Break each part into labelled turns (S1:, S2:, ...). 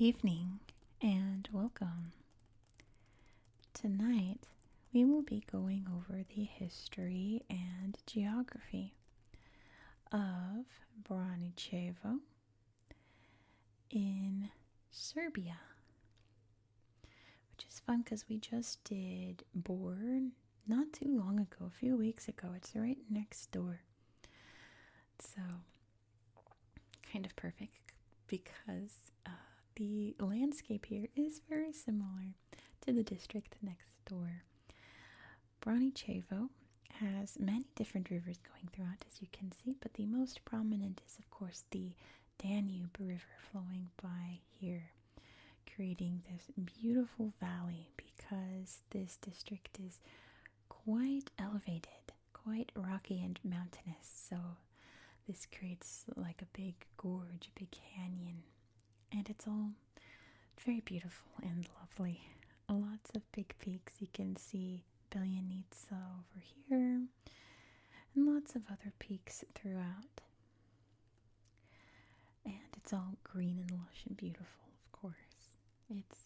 S1: evening and welcome. Tonight we will be going over the history and geography of Braničevo in Serbia, which is fun because we just did Bor not too long ago, a few weeks ago. It's right next door. So, kind of perfect because the landscape here is very similar to the district next door. Braničevo has many different rivers going throughout, as you can see, but the most prominent is, of course, the Danube River flowing by here, creating this beautiful valley because this district is quite elevated, quite rocky and mountainous. So this creates like a big gorge, a big canyon, and it's all very beautiful and lovely. Lots of big peaks. You can see Beljanica over here, and lots of other peaks throughout. And it's all green and lush and beautiful, of course.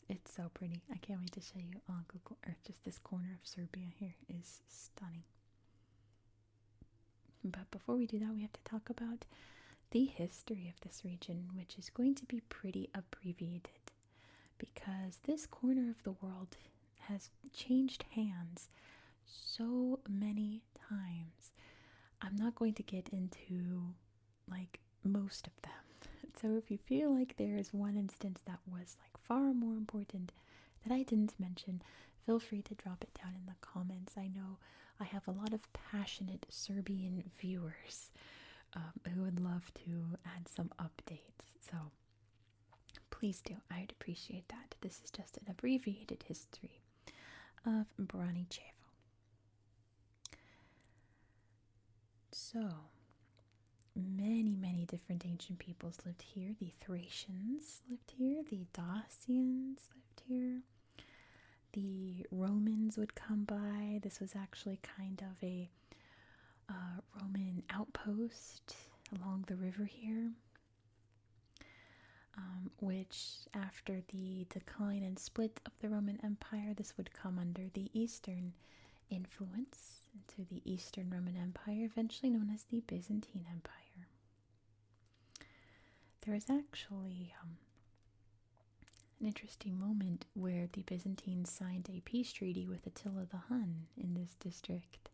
S1: It's so pretty. I can't wait to show you on Google Earth. Just this corner of Serbia here is stunning. But before we do that, we have to talk about the history of this region, which is going to be pretty abbreviated because this corner of the world has changed hands so many times. I'm not going to get into like most of them. So if you feel like there is one instance that was like far more important that I didn't mention, feel free to drop it down in the comments. I know I have a lot of passionate Serbian viewers who would love to add some updates. So please do. I'd appreciate that. This is just an abbreviated history of Braničevo. So many different ancient peoples lived here. The Thracians lived here. The Dacians lived here. The Romans would come by. This was actually kind of a Roman outpost along the river here, which after the decline and split of the Roman Empire, this would come under the Eastern influence into the Eastern Roman Empire, eventually known as the Byzantine Empire. There is actually an interesting moment where the Byzantines signed a peace treaty with Attila the Hun in this district.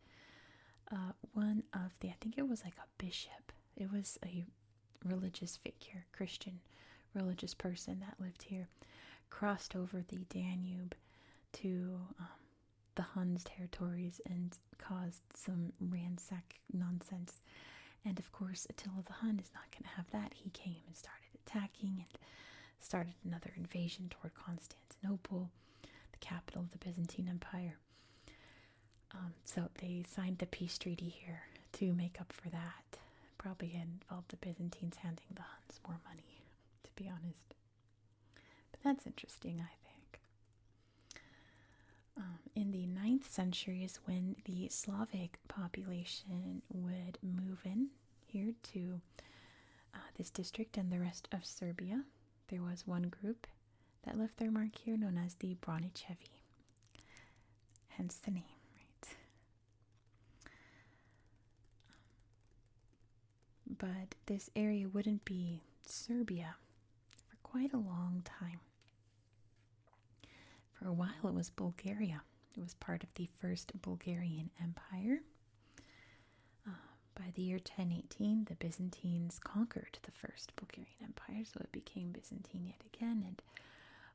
S1: One of the, I think it was like a bishop, it was a religious figure, Christian religious person that lived here, crossed over the Danube to the Huns' territories and caused some ransack nonsense. And of course, Attila the Hun is not going to have that. He came and started attacking and started another invasion toward Constantinople, the capital of the Byzantine Empire. So they signed the peace treaty here to make up for that. Probably involved the Byzantines handing the Huns more money, to be honest. But that's interesting, I think. In the 9th century is when the Slavic population would move in here to this district and the rest of Serbia. There was one group that left their mark here known as the Braničevi, hence the name, right? But this area wouldn't be Serbia for quite a long time. For a while it was Bulgaria. It was part of the First Bulgarian Empire. By the year 1018, the Byzantines conquered the First Bulgarian Empire, so it became Byzantine yet again. And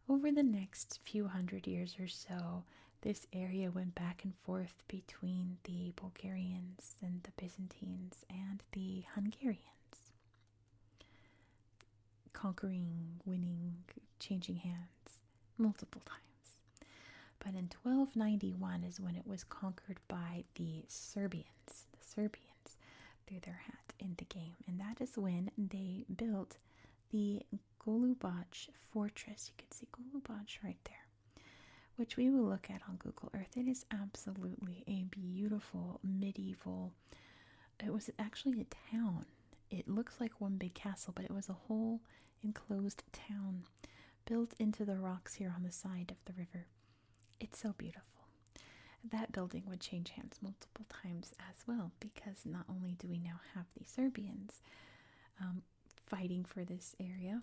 S1: over the next few hundred years or so, this area went back and forth between the Bulgarians and the Byzantines and the Hungarians, conquering, winning, changing hands multiple times. But in 1291 is when it was conquered by the Serbians. The Serbians threw their hat in the game, and that is when they built the Golubac fortress. You can see Golubac right there, which we will look at on Google Earth. It is absolutely a beautiful medieval, it was actually a town. It looks like one big castle, but it was a whole enclosed town built into the rocks here on the side of the river. It's so beautiful. That building would change hands multiple times as well, because not only do we now have the Serbians fighting for this area,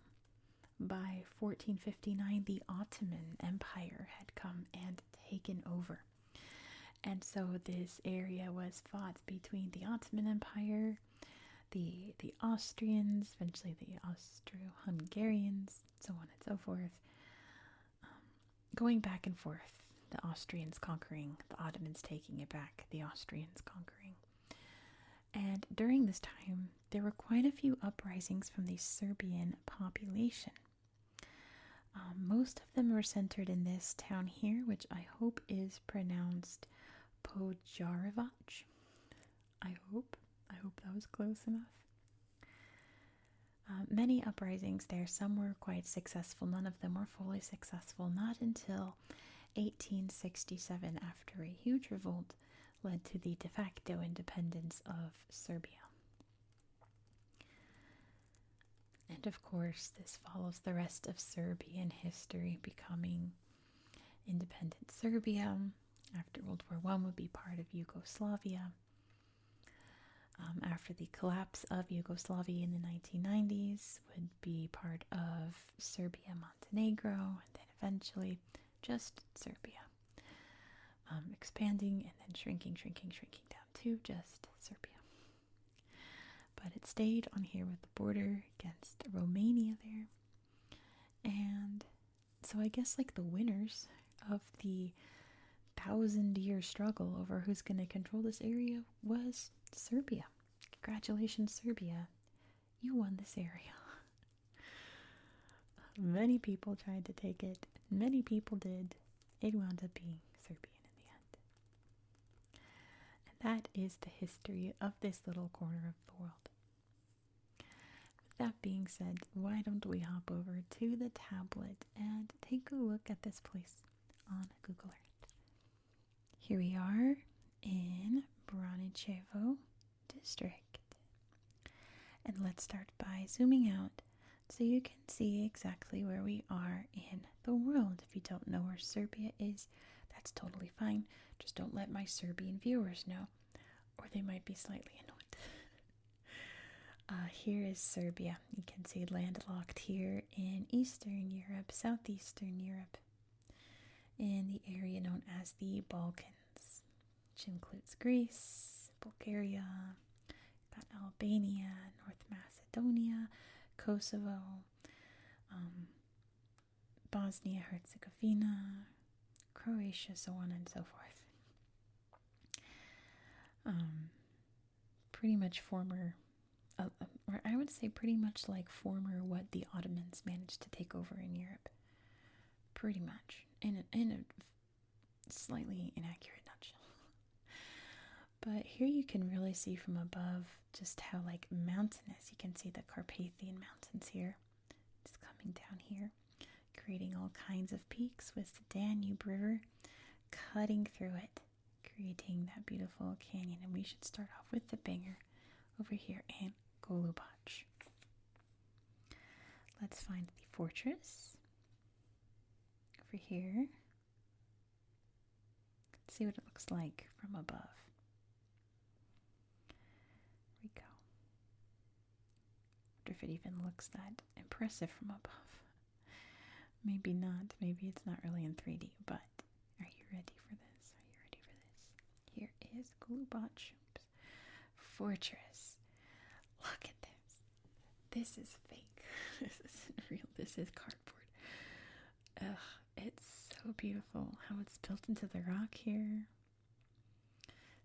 S1: by 1459 the Ottoman Empire had come and taken over. And so this area was fought between the Ottoman Empire, the Austrians, eventually the Austro-Hungarians, so on and so forth, going back and forth. The Austrians conquering, the Ottomans taking it back, the Austrians conquering. And during this time, there were quite a few uprisings from the Serbian population. Most of them were centered in this town here, which I hope is pronounced Požarevac. I hope that was close enough. Many uprisings there. Some were quite successful. None of them were fully successful. Not until 1867, after a huge revolt led to the de facto independence of Serbia. And of course, this follows the rest of Serbian history, becoming independent Serbia. After World War I would be part of Yugoslavia. After the collapse of Yugoslavia in the 1990s, would be part of Serbia, Montenegro, and then eventually just Serbia. Expanding and then shrinking down to just Serbia. But it stayed on here with the border against Romania there. And so I guess like the winners of the 1,000-year struggle over who's going to control this area was Serbia. Congratulations, Serbia. You won this area. Many people tried to take it. Many people did. It wound up being Serbian in the end. And that is the history of this little corner of the world. With that being said, why don't we hop over to the tablet and take a look at this place on Google Earth. Here we are in Braničevo district. And let's start by zooming out so you can see exactly where we are in the world. If you don't know where Serbia is, that's totally fine. Just don't let my Serbian viewers know, or they might be slightly annoyed. Here is Serbia. You can see landlocked here in Eastern Europe, Southeastern Europe, in the area known as the Balkans, which includes Greece, Bulgaria, got Albania, North Macedonia, Kosovo, Bosnia, Herzegovina, Croatia, so on and so forth. Pretty much former, or I would say pretty much like former what the Ottomans managed to take over in Europe. Pretty much, in a slightly inaccurate nutshell. But here you can really see from above just how like mountainous. You can see the Carpathian Mountains here. It's coming down here, creating all kinds of peaks with the Danube River cutting through it, creating that beautiful canyon. And we should start off with the banger over here in Golubac. Let's find the fortress over here. Let's see what it looks like from above. There we go. I wonder if it even looks that impressive from above. Maybe not. Maybe it's not really in 3D, but are you ready for this? Are you ready for this? Here is Golubac fortress. Look at this. This is fake. This isn't real. This is cardboard. Ugh, it's so beautiful how it's built into the rock here.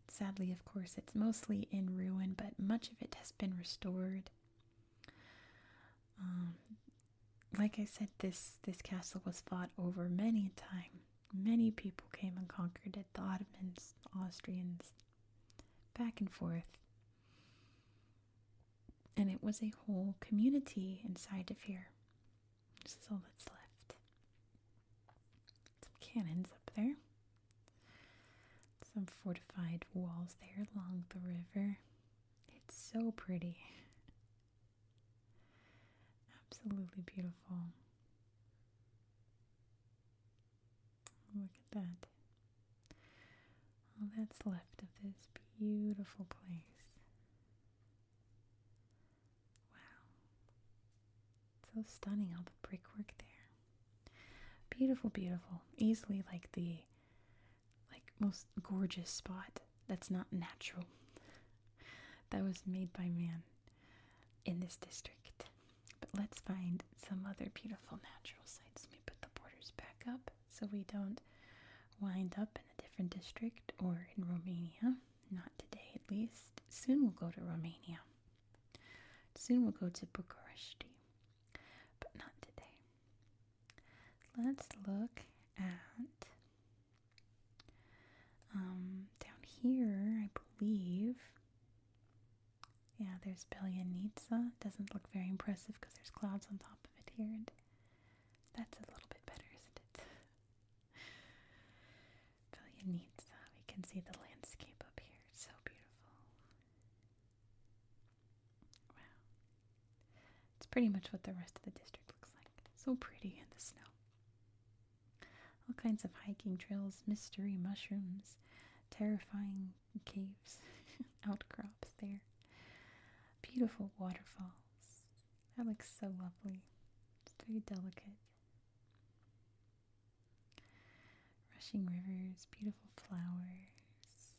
S1: Sadly, of course, it's mostly in ruin, but much of it has been restored. Like I said, this castle was fought over many a time. Many people came and conquered it. The Ottomans, the Austrians, back and forth. And it was a whole community inside of here. This is all that's left. Some cannons up there. Some fortified walls there along the river. It's so pretty. Absolutely beautiful. Look at that. All that's left of this beautiful place. Wow. So stunning, all the brickwork there. Beautiful, beautiful. Easily like the most gorgeous spot that's not natural. That was made by man in this district. But let's find some other beautiful natural sites. Let me put the borders back up so we don't wind up in a different district or in Romania. Not today, at least. Soon we'll go to Romania. Soon we'll go to Bucharest. But not today. Let's look at down here, I believe. Yeah, there's Belyanica. Doesn't look very impressive because there's clouds on top of it here, and that's a little bit better, isn't it? Belyanica. We can see the landscape up here. It's so beautiful. Wow. It's pretty much what the rest of the district looks like. So pretty in the snow. All kinds of hiking trails, mystery mushrooms, terrifying caves, outcrops there. Beautiful waterfalls. That looks so lovely. It's very delicate. Rushing rivers, beautiful flowers.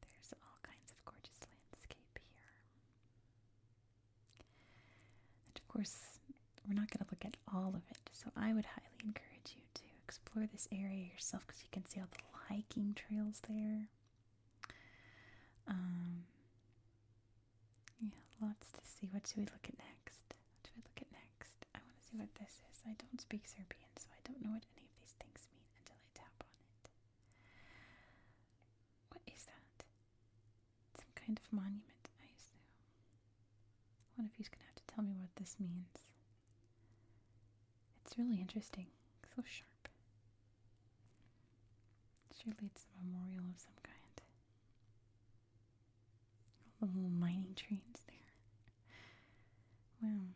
S1: There's all kinds of gorgeous landscape here. And of course, we're not going to look at all of it, so I would highly encourage you to explore this area yourself because you can see all the hiking trails there. Yeah, lots to see. What should we look at next? I want to see what this is. I don't speak Serbian, so I don't know what any of these things mean until I tap on it. What is that? Some kind of monument, I assume. One of you's going to have to tell me what this means. It's really interesting. So sharp. Surely it's a memorial of some kind. All the little mining trains there. Wow.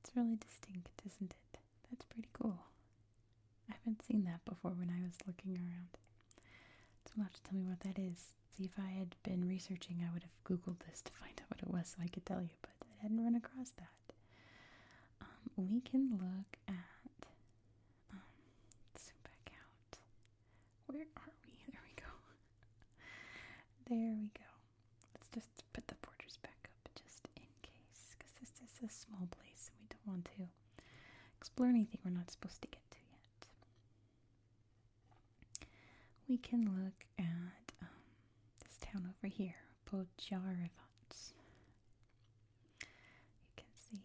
S1: That's really distinct, isn't it? That's pretty cool. I haven't seen that before when I was looking around. So you'll have to tell me what that is. See, if I had been researching, I would have Googled this to find out what it was so I could tell you, but I hadn't run across that. We can look at, zoom back out. Where are we? There we go. There we go. Let's just put the borders back up just in case, because this is a small place and we don't want to explore anything we're not supposed to get to yet. We can look at this town over here, Podjarevac. You can see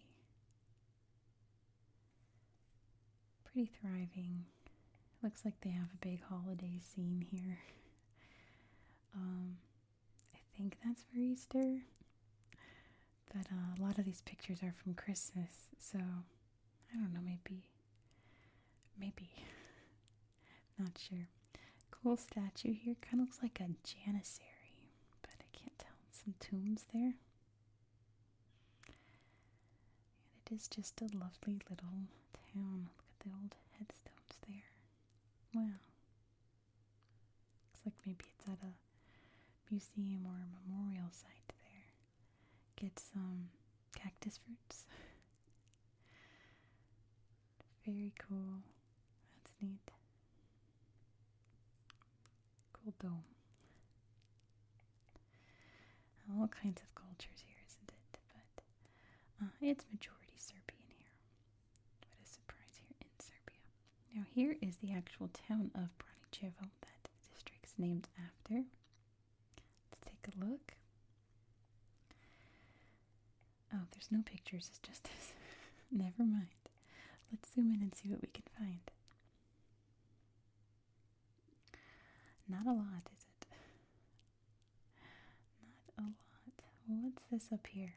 S1: pretty thriving. Looks like they have a big holiday scene here. I think that's for Easter, but a lot of these pictures are from Christmas, so I don't know, maybe, not sure. Cool statue here, kind of looks like a janissary, but I can't tell. Some tombs there. And it is just a lovely little town. Look at the old headstones there. Wow. Looks like maybe it's at a museum or a memorial site there. Get some cactus fruits. Very cool. That's neat. Cool dome. All kinds of cultures here, isn't it? But it's majority Serbian here. What a surprise here in Serbia. Now here is the actual town of Braničevo that the district's named after. Let's take a look. Oh, there's no pictures, it's just this. Never mind. Let's zoom in and see what we can find. Not a lot, is it? Not a lot. What's this up here?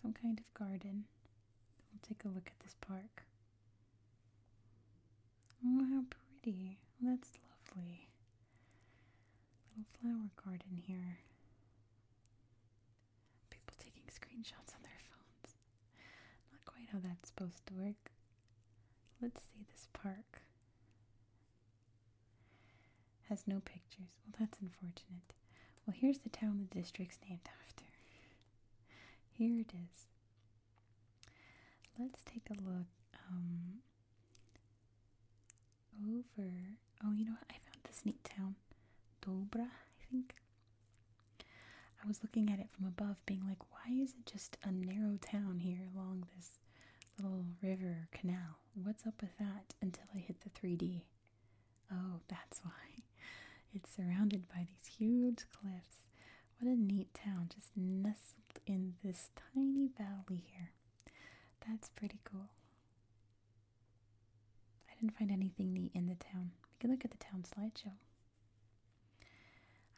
S1: Some kind of garden. We'll take a look at this park. Oh, how pretty. That's lovely. Little flower garden here. screenshots on their phones. Not quite how that's supposed to work. Let's see this park. Has no pictures. Well, that's unfortunate. Well, here's the town the district's named after. Here it is. Let's take a look over. Oh, you know what? I found this neat town. Dobra, I think. I was looking at it from above, being like, why is it just a narrow town here along this little river or canal? What's up with that? Until I hit the 3D. Oh, that's why. It's surrounded by these huge cliffs. What a neat town, just nestled in this tiny valley here. That's pretty cool. I didn't find anything neat in the town. You can look at the town slideshow.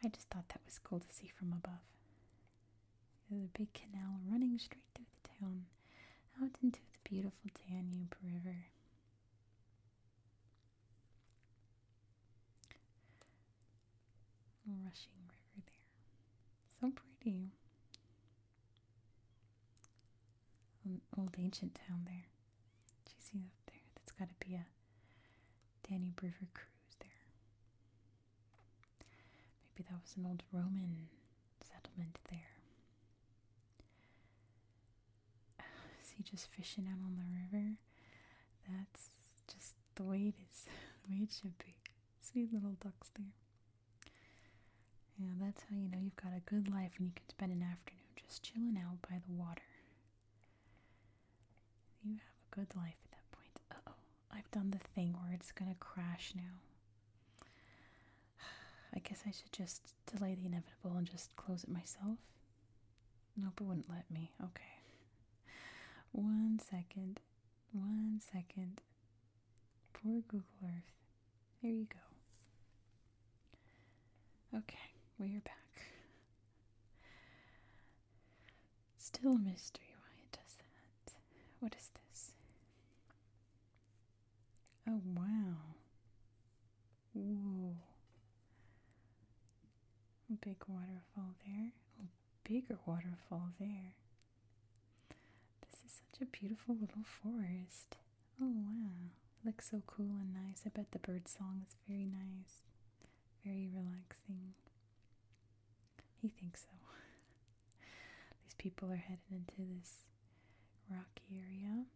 S1: I just thought that was cool to see from above. There's a big canal running straight through the town, out into the beautiful Danube River. Rushing river there. So pretty. An old ancient town there. Do you see up there? That's got to be a Danube River cruise there. Maybe that was an old Roman settlement there. See, just fishing out on the river. That's just the way it is. The way it should be. Sweet little ducks there. Yeah, that's how you know you've got a good life when you can spend an afternoon just chilling out by the water. You have a good life at that point. Uh-oh, I've done the thing where it's gonna crash now. I guess I should just delay the inevitable and just close it myself. Nope, it wouldn't let me. Okay. 1 second. 1 second. Poor Google Earth. There you go. Okay, we're back. Still a mystery why it does that. What is this? Oh, wow. Whoa. A big waterfall there. Oh, bigger waterfall there. This is such a beautiful little forest. Oh, wow. It looks so cool and nice. I bet the bird song is very nice. Very relaxing. He thinks so. These people are headed into this rocky area.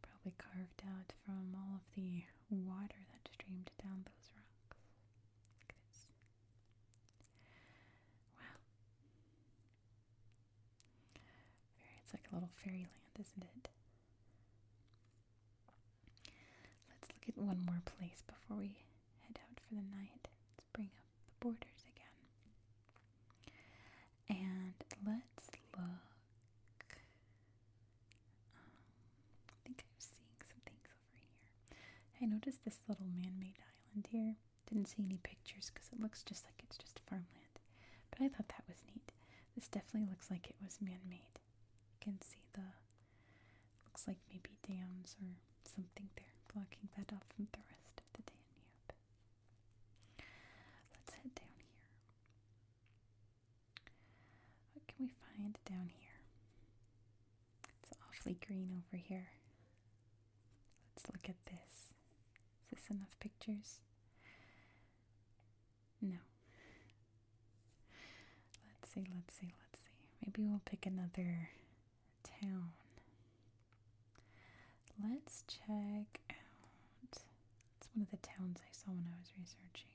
S1: Probably carved out from all of the water that streamed down those rocks. Look at this. Wow. It's like a little fairyland, isn't it? Let's look at one more place before we head out for the night. Let's bring up the borders again. And let's look. I think I'm seeing some things over here. I noticed this little man-made island here. Didn't see any pictures because it looks just like it's just farmland. But I thought that was neat. This definitely looks like it was man-made. You can see looks like maybe dams or something there, blocking that off from the rest of the Danube. Let's head down here. What can we find down here? It's awfully green over here. Let's look at this. Is this enough pictures? No. Let's see. Maybe we'll pick another town. Let's check out. It's one of the towns I saw when I was researching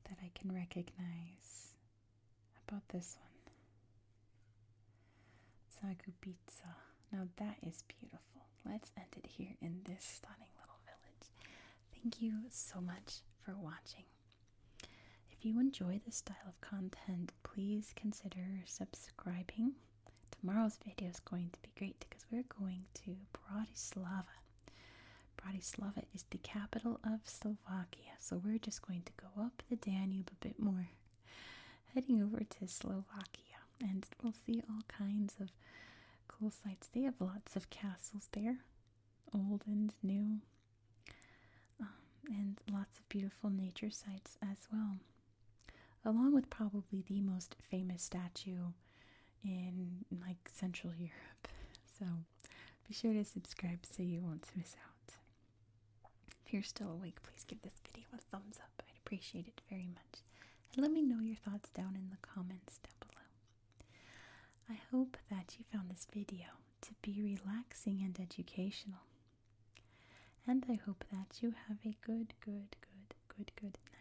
S1: that I can recognize. How about this one? Zagubica. Now that is beautiful. Let's end it here in this stunning little village. Thank you so much for watching. If you enjoy this style of content, please consider subscribing. Tomorrow's video is going to be great because we're going to Bratislava. Bratislava is the capital of Slovakia, so we're just going to go up the Danube a bit more, heading over to Slovakia, and we'll see all kinds of cool sights. They have lots of castles there, old and new, and lots of beautiful nature sites as well. along with probably the most famous statue in like Central Europe. So be sure to subscribe so you won't miss out. If you're still awake, please give this video a thumbs up. I'd appreciate it very much. And let me know your thoughts down in the comments down below. I hope that you found this video to be relaxing and educational. And I hope that you have a good night.